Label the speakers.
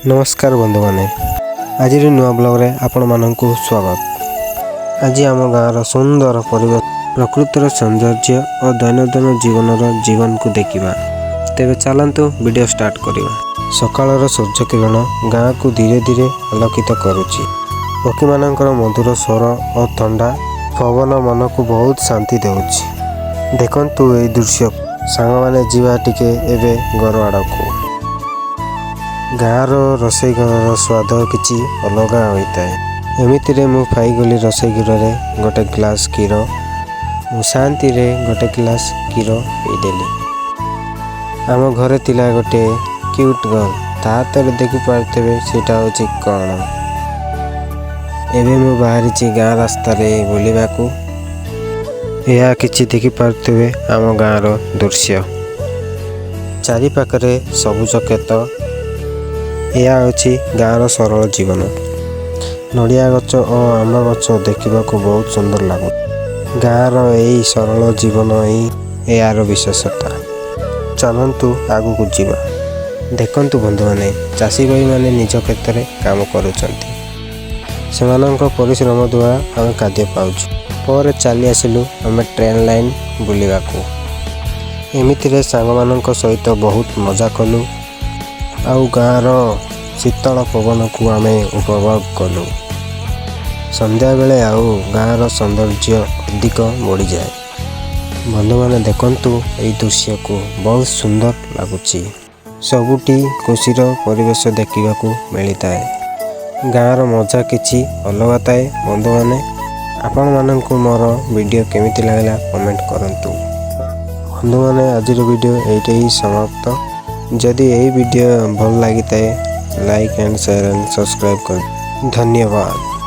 Speaker 1: नमस्कार बंधु माने आज नुआ ब्लॉग रे आपण माननकु स्वागत। आज आम गाँव सुंदर परिवेश प्रकृतिर सौंदर्य और दैनंदिन जीवन को देखिबा। तेबे चलंतु वीडियो स्टार्ट करिबा। सकाळर सूर्य किरण गाँ को धीरे धीरे आलोकित करुछि। पक्षी मानकर मधुर स्वर और ठंडा पवन मन को बहुत शांति देउछि। देखंतु ए दृश्य सांग माने जीवा टिके एबे घर आड़कू। गाँव रोसई घर स्वाद किछि अलगा होता है। एमितिरे मु पाईगली रोसई घर में गोटे ग्लास क्षीर शांति रे गोटे ग्लास क्षीर पीदेली। आम घरे तिला गोटे क्यूट गर्ल ता हाथ देखि पारथेबे सेटा होछि कौन। एबे मु बाहरी गाँ रास्ता रे बुलिबाकू। यह किछि देखि पारथेबे आम गाँव दृश्य चारि पाखरे सबुज खेत। यह हूँ गाँव सरल जीवन। नड़िया गच और आम गच देखा बहुत सुंदर लगु। गाँव यही सरल जीवन ही यार विशेषता। चलतु आगु को जीवा। देखंतु बंधु माने चाषी भाई माने निज क्षेत्र में काम करुचंती। सेमानंक परिश्रम द्वारा आम खाद्य पाउछु। पर चली आसिलु आम ट्रेन लाइन बुलिबाकू। एमितिरे सांग मानंक सहित बहुत मजा कलु। आउ गाँव शीतल पवन को आम उपभोग कलु। संध्या बेले आउ गाँव सौंदर्य अधिक बढ़ी जाए। बंधु माने देखंतु एई दृश्य को बहुत सुंदर लगुची। सबुटी खुशीर परिवेश देखा मिलता है। गाँव मजा किछि अलग थाए। बंधु माने आपण माननकु मोर वीडियो केमिति लागला कमेंट करंतु। बंधु माने आज वीडियो एइटे ही समाप्त। जदि यही वीडियो भल लगी like and share and subscribe कर। धन्यवाद।